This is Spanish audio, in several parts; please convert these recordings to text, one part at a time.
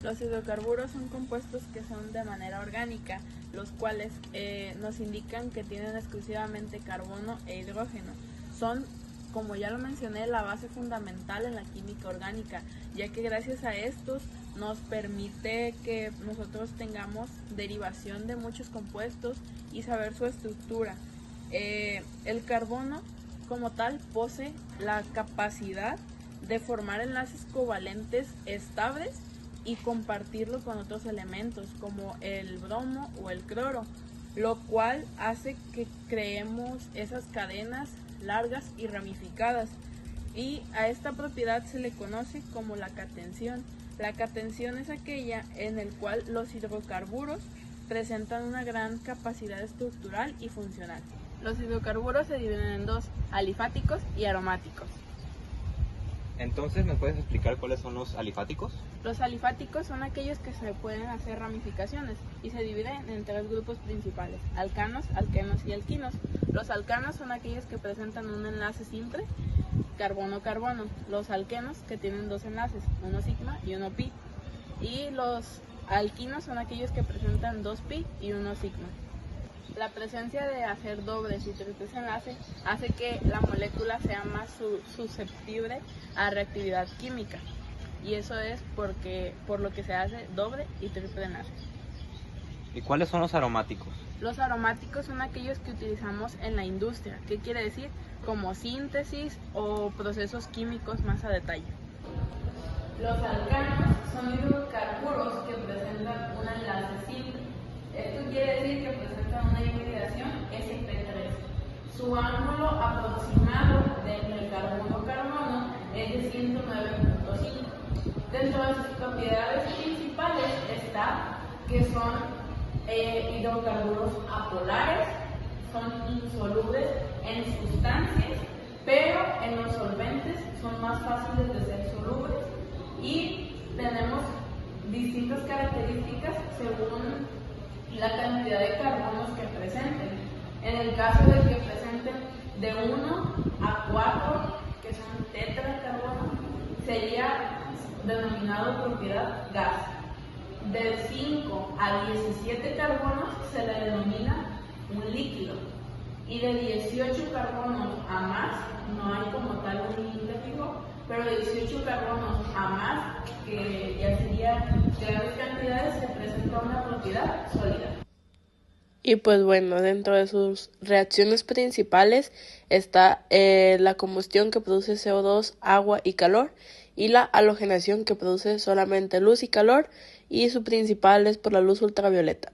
Los hidrocarburos son compuestos que son de manera orgánica, los cuales nos indican que tienen exclusivamente carbono e hidrógeno. Son, como ya lo mencioné, la base fundamental en la química orgánica, ya que gracias a estos nos permite que nosotros tengamos derivación de muchos compuestos y saber su estructura. El carbono como tal posee la capacidad de formar enlaces covalentes estables y compartirlo con otros elementos como el bromo o el cloro, lo cual hace que creemos esas cadenas largas y ramificadas, y a esta propiedad se le conoce como la catención. La catención es aquella en el cual los hidrocarburos presentan una gran capacidad estructural y funcional. Los hidrocarburos se dividen en dos: alifáticos y aromáticos. Entonces, ¿me puedes explicar cuáles son los alifáticos? Los alifáticos son aquellos que se pueden hacer ramificaciones y se dividen en tres grupos principales: alcanos, alquenos y alquinos. Los alcanos son aquellos que presentan un enlace simple, carbono-carbono. Los alquenos, que tienen dos enlaces, uno sigma y uno pi. Y los alquinos son aquellos que presentan dos pi y uno sigma. La presencia de hacer dobles y triples enlaces hace que la molécula sea más susceptible a reactividad química, y eso es por lo que se hace doble y triple enlace. ¿Y cuáles son los aromáticos? Los aromáticos son aquellos que utilizamos en la industria. ¿Qué quiere decir? Como síntesis o procesos químicos más a detalle. Los alcanos son hidrocarburos que presentan un enlace simple. Esto quiere decir que presentan una hibridación sp3. Su ángulo aproximado del carbono-carbono es de 109.5. Dentro de sus propiedades principales está que son hidrocarburos apolares, son insolubles en sustancias, pero en los solventes son más fáciles de ser solubles, y tenemos distintas características según la cantidad de carbonos que presenten. En el caso de que presenten de 1 a 4, que son tetracarbono, sería denominado propiedad gas. De 5 a 17 carbonos se le denomina un líquido, y de 18 carbonos a más, no hay como tal un límite fijo, pero de 18 carbonos a más, que ya serían grandes cantidades, se presenta una propiedad sólida. Y pues bueno, dentro de sus reacciones principales está la combustión, que produce CO2, agua y calor, y la halogenación, que produce solamente luz y calor, y su principal es por la luz ultravioleta.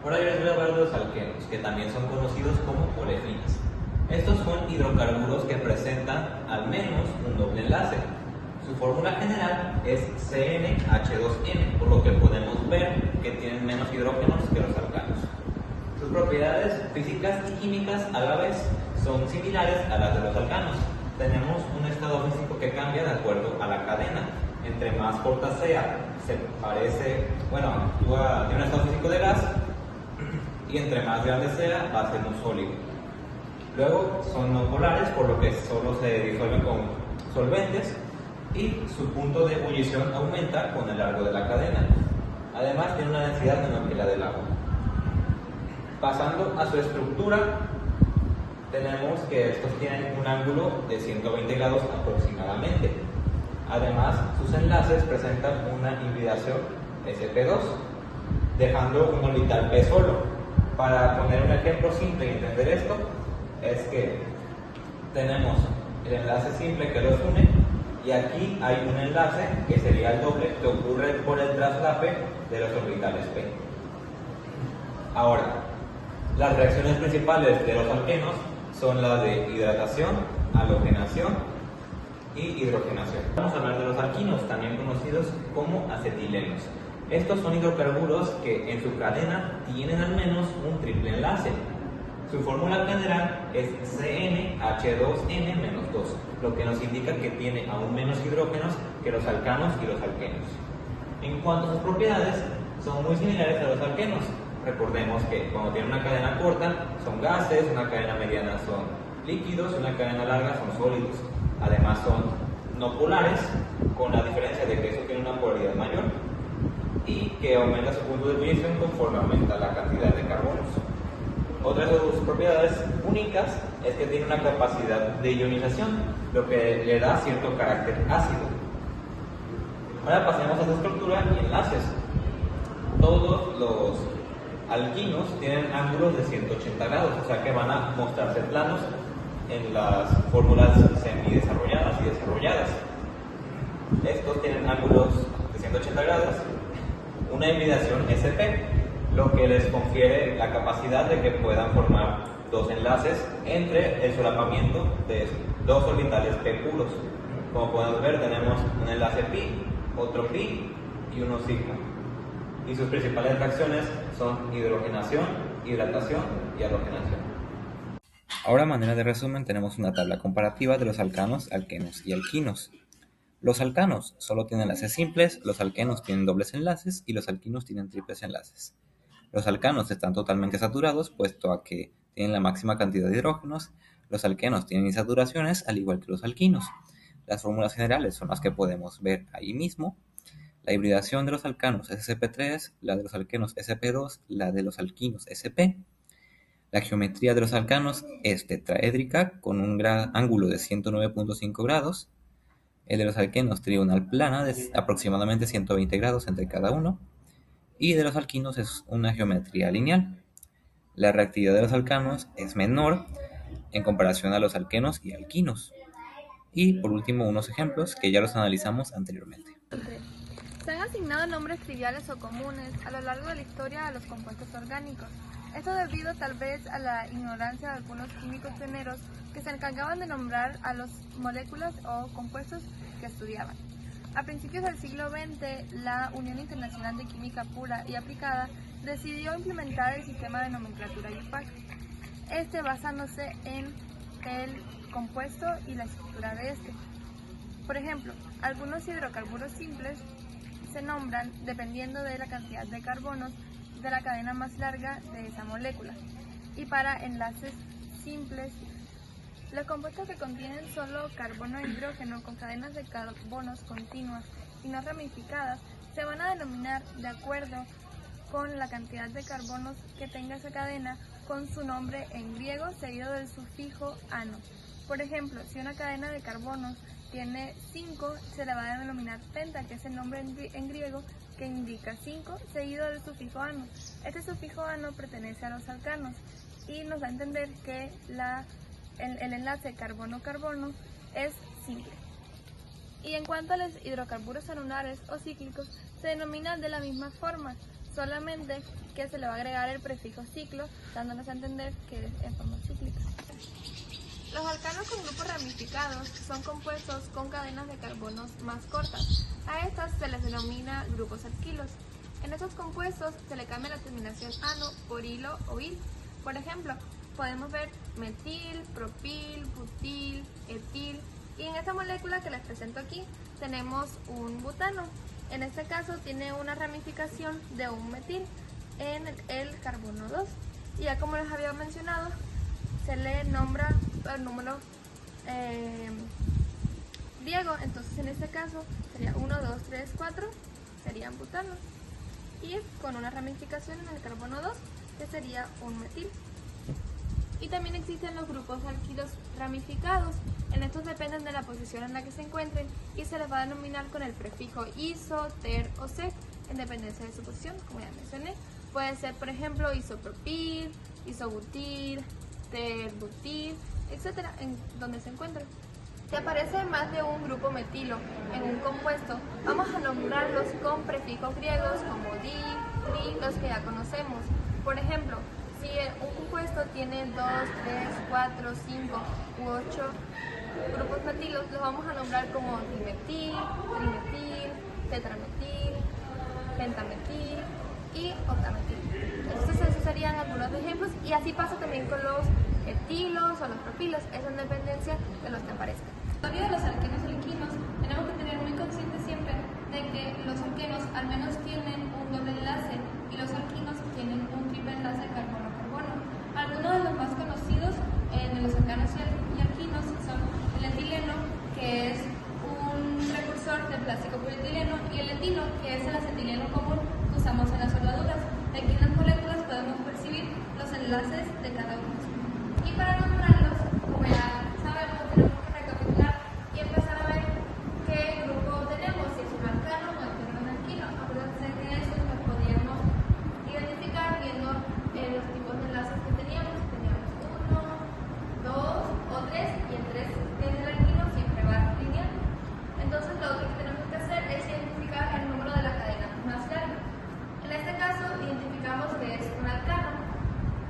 Ahora yo les voy a hablar de los alquenos, que también son conocidos como olefines. Estos son hidrocarburos que presentan al menos un doble enlace. Su fórmula general es CnH2n, por lo que podemos ver que tienen menos hidrógenos que los alcanos. Sus propiedades físicas y químicas a la vez son similares a las de los alcanos. Tenemos un estado físico que cambia de acuerdo a la cadena. Entre más corta sea, actúa, tiene un estado físico de gas, y entre más grande sea, va a ser un sólido. Luego son no polares, por lo que solo se disuelven con solventes, y su punto de ebullición aumenta con el largo de la cadena. Además, tiene una densidad menor que la del agua. Pasando a su estructura, tenemos que estos tienen un ángulo de 120 grados aproximadamente. Además, sus enlaces presentan una hibridación sp2, dejando un orbital p solo. Para poner un ejemplo simple y entender esto, es que tenemos el enlace simple que los une, y aquí hay un enlace que sería el doble, que ocurre por el traslape de los orbitales p. Ahora, las reacciones principales de los alquenos son las de hidratación, halogenación y hidrogenación. Vamos a hablar de los alquinos, también conocidos como acetilenos. Estos son hidrocarburos que en su cadena tienen al menos un triple enlace. Su fórmula general es CnH2n-2, lo que nos indica que tiene aún menos hidrógenos que los alcanos y los alquenos. En cuanto a sus propiedades, son muy similares a los alquenos. Recordemos que cuando tienen una cadena corta son gases, una cadena mediana son líquidos, una cadena larga son sólidos. Además son no polares, con la diferencia de que eso tiene una polaridad mayor. y que aumenta su punto de ebullición conforme aumenta la cantidad de carbonos. Otra de sus propiedades únicas es que tiene una capacidad de ionización, lo que le da cierto carácter ácido. Ahora pasemos a su estructura y enlaces. Todos los alquinos tienen ángulos de 180 grados, o sea que van a mostrarse planos en las fórmulas semidesarrolladas y desarrolladas. Estos tienen ángulos de 180 grados, una hibridación SP, lo que les confiere la capacidad de que puedan formar dos enlaces entre el solapamiento de dos orbitales P puros. Como podemos ver, tenemos un enlace pi, otro pi y uno sigma. Y sus principales reacciones son hidrogenación, hidratación y halogenación. Ahora, a manera de resumen, tenemos una tabla comparativa de los alcanos, alquenos y alquinos. Los alcanos solo tienen enlaces simples, los alquenos tienen dobles enlaces y los alquinos tienen triples enlaces. Los alcanos están totalmente saturados, puesto a que tienen la máxima cantidad de hidrógenos. Los alquenos tienen insaturaciones, al igual que los alquinos. Las fórmulas generales son las que podemos ver ahí mismo. La hibridación de los alcanos es sp3, la de los alquenos sp2, la de los alquinos sp. La geometría de los alcanos es tetraédrica con un ángulo de 109.5 grados. El de los alquenos trigonal plana de aproximadamente 120 grados entre cada uno. Y de los alquinos es una geometría lineal. La reactividad de los alcanos es menor en comparación a los alquenos y alquinos. Y por último, unos ejemplos que ya los analizamos anteriormente. Se han asignado nombres triviales o comunes a lo largo de la historia a los compuestos orgánicos. Esto debido tal vez a la ignorancia de algunos químicos pioneros que se encargaban de nombrar a las moléculas o compuestos que estudiaban. A principios del siglo XX, la Unión Internacional de Química Pura y Aplicada decidió implementar el sistema de nomenclatura IUPAC, basándose en el compuesto y la estructura de este. Por ejemplo, algunos hidrocarburos simples se nombran dependiendo de la cantidad de carbonos de la cadena más larga de esa molécula. Y para enlaces simples, los compuestos que contienen solo carbono e hidrógeno con cadenas de carbonos continuas y no ramificadas se van a denominar de acuerdo con la cantidad de carbonos que tenga esa cadena con su nombre en griego seguido del sufijo ano. Por ejemplo, si una cadena de carbonos tiene 5, se le va a denominar penta, que es el nombre en griego que indica 5 seguido del sufijo ano. Este sufijo ano pertenece a los alcanos y nos da a entender que el enlace carbono-carbono es simple. Y en cuanto a los hidrocarburos anulares o cíclicos, se denominan de la misma forma, solamente que se le va a agregar el prefijo ciclo, dándonos a entender que es en forma cíclica. Los alcanos con grupos ramificados son compuestos con cadenas de carbonos más cortas. A estas se les denomina grupos alquilos. En estos compuestos se le cambia la terminación ano por hilo o il. Por ejemplo, podemos ver metil, propil, butil, etil. Y en esta molécula que les presento aquí tenemos un butano. En este caso tiene una ramificación de un metil en el carbono 2. Y ya como les había mencionado, se le nombra el número griego, entonces en este caso sería 1, 2, 3, 4, serían butanos. Y con una ramificación en el carbono 2, que sería un metil. Y también existen los grupos alquilos ramificados. En estos dependen de la posición en la que se encuentren y se les va a denominar con el prefijo iso, ter o sec, en dependencia de su posición, como ya mencioné. Puede ser, por ejemplo, isopropil, isobutil, terbutil, etcétera, en donde se encuentren. Si aparece más de un grupo metilo en un compuesto, vamos a nombrarlos con prefijos griegos como di, tri, los que ya conocemos. Por ejemplo, si un compuesto tiene 2, 3, 4, 5 u 8 grupos metilos, los vamos a nombrar como dimetil, trimetil, tetrametil, pentametil y octametil. Entonces esos serían algunos ejemplos y así pasa también con los etilos o los propilos, es en dependencia de los que aparezcan. En la teoría de los alquenos y alquinos tenemos que tener muy consciente siempre de que los alquenos al menos tienen un doble enlace y los alquinos tienen un triple enlace carbono-carbono. Algunos de los más conocidos de los alcanos y alquinos son el etileno, que es un precursor del plástico polietileno, y el etilo, que es el acetileno común, enlaces de cada uno. Y para nombrarlos, como ya sabemos, tenemos que recapitular y empezar a ver qué grupo tenemos, si es un alcano o un alquilo. Acuérdense que estos los podíamos identificar viendo los tipos de enlaces que teníamos. Teníamos 1, 2 o 3, y el 3 que es el alquilo siempre va lineal. Entonces lo que tenemos que hacer es identificar el número de la cadena más larga. En este caso identificamos que es un alcano.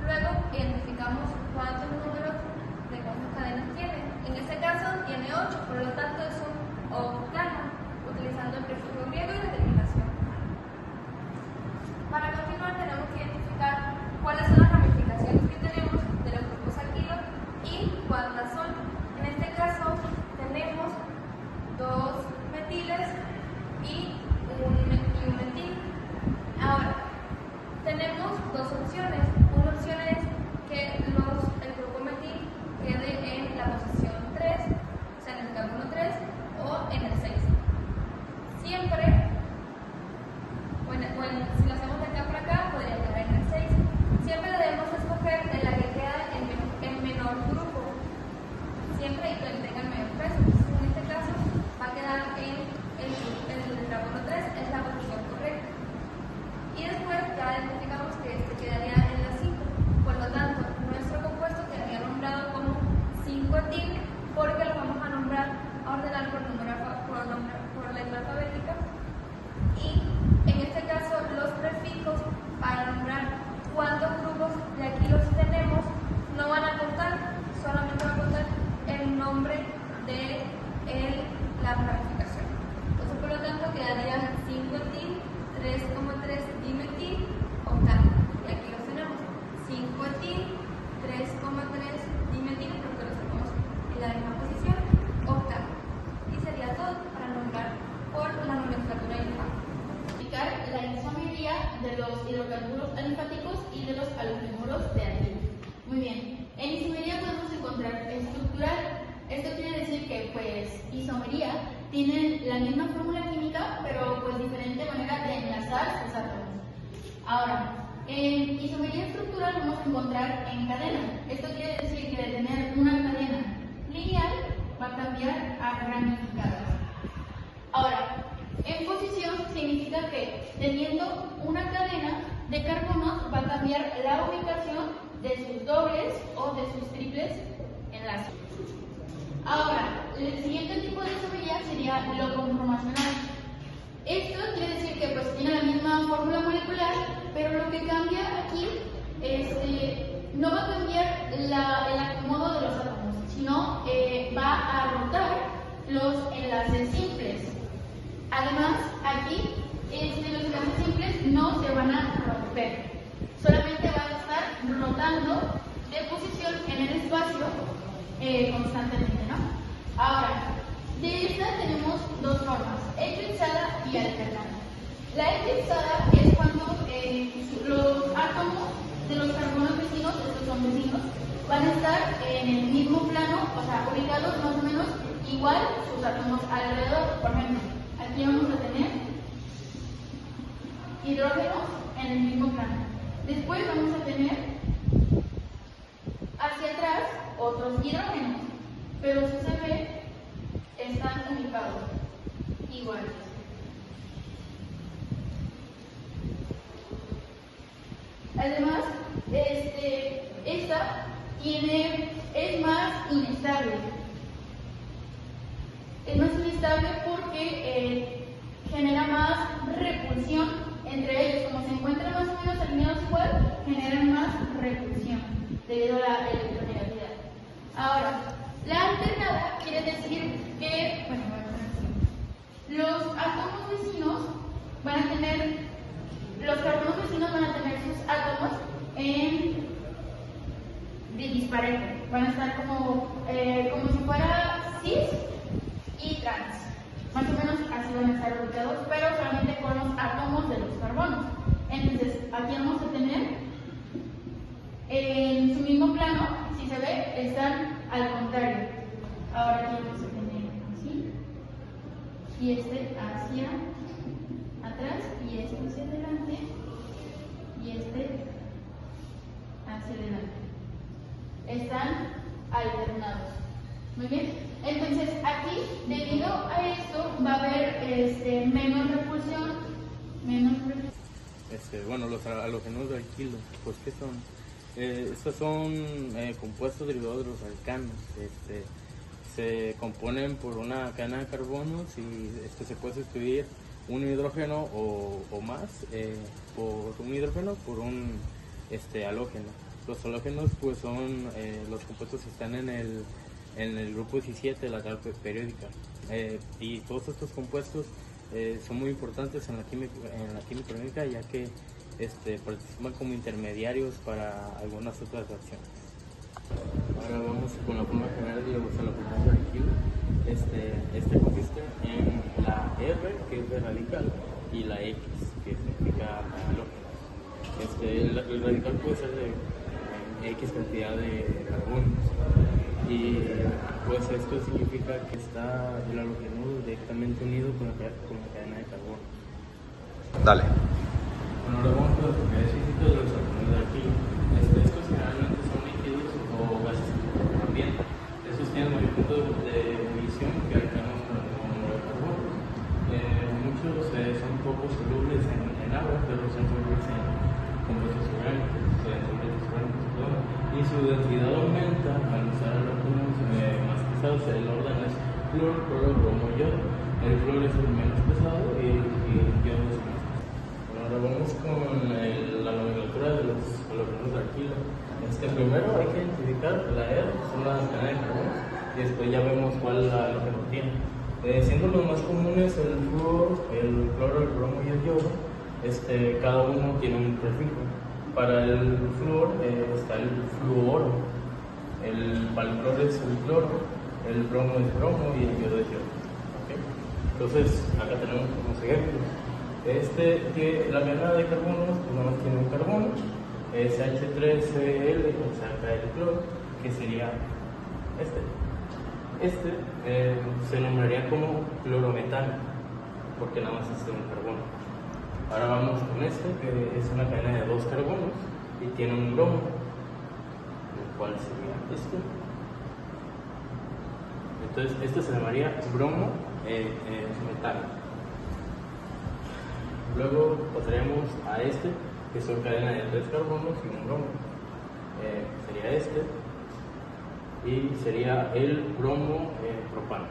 Luego identificamos cuántos números de cuántas cadenas tiene. En este caso tiene 8, por lo tanto es un octano, utilizando el prefijo griego y la terminación. Para continuar tenemos que identificar cuáles son las ramificaciones que tenemos de los grupos alquilos y cuántas son. En este caso tenemos 2 metiles y un metil. Ahora, tenemos dos opciones. Una opción es que el grupo metil quede en la posición 3, o sea, en el carbono 3 o en el 6. Siempre, si lo hacemos de acá para acá, podría quedar en el 6. Siempre debemos escoger de la que queda en menor grupo, siempre y que tenga el mayor peso. En este caso, va a quedar en el carbono 3, es la posición correcta. Y después ya identificamos que este quedaría en la 5. Por lo tanto, nuestro compuesto quedaría nombrado como 5-etil, porque lo vamos a nombrar, a ordenar por letra alfabética. Y en este caso, los prefijos para nombrar cuántos grupos de alquilos tenemos no van a contar, solamente va a contar el nombre de la ramificación. Entonces, por lo tanto, quedaría 5-etil, 3,3 dimetil, octano. Y aquí los tenemos: 5-etil, 3,3 dimetil, porque los tenemos en la misma posición, octano. Y sería todo para nombrar por la nomenclatura alifática. Explicar la isomería de los hidrocarburos alifáticos y de los halogénuros de alquilo. Muy bien, en isomería podemos encontrar estructural. Esto quiere decir que, pues, isomería tienen la misma fórmula química, pero pues diferente manera de enlazar sus átomos. Ahora, en isomería estructural vamos a encontrar en cadena. Esto quiere decir que de tener una cadena lineal va a cambiar a ramificadas. Ahora, en posición significa que teniendo una cadena de carbonos va a cambiar la ubicación de sus dobles o de sus triples enlaces. Ahora, el siguiente tipo de isomería sería lo conformacional. Esto quiere decir que pues tiene la misma fórmula molecular, pero lo que cambia aquí no va a cambiar el acomodo de los átomos, sino va a rotar los enlaces simples. Además, aquí los enlaces simples no se van a romper, solamente van a estar rotando de posición en el espacio constantemente, ¿no? Ahora, de esta tenemos dos formas: eclipsada y alternada. La eclipsada es cuando los átomos de los carbonos vecinos, estos son vecinos, van a estar en el mismo plano, o sea, ubicados más o menos igual sus átomos alrededor. Por ejemplo, aquí vamos a tener hidrógenos en el mismo plano. Después vamos a tener hacia atrás otros hidrógenos, pero si se ve, están ubicados iguales. Además, esta es más inestable. Es más inestable porque genera más repulsión entre ellos. Como se encuentran más o menos alineados igual, generan más repulsión debido a la electronegatividad. Ahora, la alternada quiere decir que, los átomos vecinos van a tener, los carbonos vecinos van a tener sus átomos en disparejo. Van a estar como si fuera cis y trans. Más o menos así van a estar ubicados, pero solamente con los átomos de los carbonos. Entonces, aquí vamos a tener en su mismo plano, si se ve, están al contrario. Ahora aquí vamos a tener así, y hacia atrás, y hacia adelante, y hacia adelante. debido a esto va a haber menos repulsión, Bueno, los halógenos de alquilo, pues ¿qué son? Estos son compuestos derivados de los alcanos. Se componen por una cadena de carbonos y se puede sustituir un hidrógeno o más por un hidrógeno por un halógeno. Los halógenos pues son los compuestos que están en el grupo 17 de la tabla periódica, y todos estos compuestos son muy importantes en la química orgánica, ya que participan como intermediarios para algunas otras reacciones. Ahora vamos con la forma general de los halógenos de alquilo. Este consiste en la R, que es de radical, y la X, que significa halógenos. El radical puede ser de X cantidad de carbonos, y pues esto significa que está el halógeno directamente unido con la cadena de carbono. Dale. Bueno, ahora vamos con las propiedades físicas de los halógenos de alquilo. Estos generalmente son líquidos o gases en ambiente. Estos tienen mayor punto de ebullición que alcanos con el mismo número de carbonos. Muchos son poco solubles en agua, pero son solubles en compuestos orgánicos, y su densidad aumenta al usar halógenos más pesados. El orden es flúor, cloro, bromo, yodo. El flúor es el menos pesado y el yodo es el más pesado. Bueno, ahora vamos con la nomenclatura de los halógenos de alquilo. Primero hay que identificar la R, son las cadenas de carbono, y después ya vemos cuál halógeno tiene. Siendo los más comunes el flúor, el cloro, el bromo y el yodo, cada uno tiene un prefijo. Para el flúor está el fluoro, para el cloro es el cloro, el bromo es bromo y el yodo es yodo. ¿Okay? Entonces, acá tenemos unos ejemplos. La cadena de carbonos, pues nada más tiene un carbono, SH3Cl, o sea, acá el cloro, que sería se nombraría como clorometano, porque nada más es un carbono. Ahora vamos con que es una cadena de 2 carbonos y tiene un bromo, el cual sería Entonces, se llamaría bromo metano. Luego pasaremos a que son cadena de 3 carbonos y un bromo. Sería y sería el bromo propano.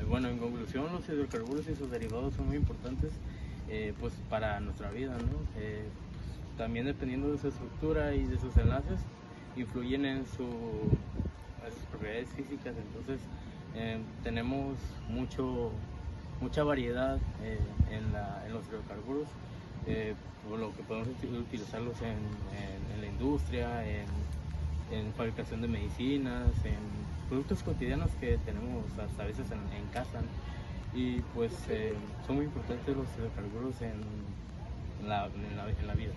Bueno, en conclusión, los hidrocarburos y sus derivados son muy importantes pues para nuestra vida, ¿no? También dependiendo de su estructura y de sus enlaces, influyen en sus propiedades físicas. Entonces tenemos mucha variedad en los hidrocarburos, por lo que podemos utilizarlos en la industria, en fabricación de medicinas, en productos cotidianos que tenemos hasta a veces en casa, y pues son muy importantes los hidrocarburos en la vida.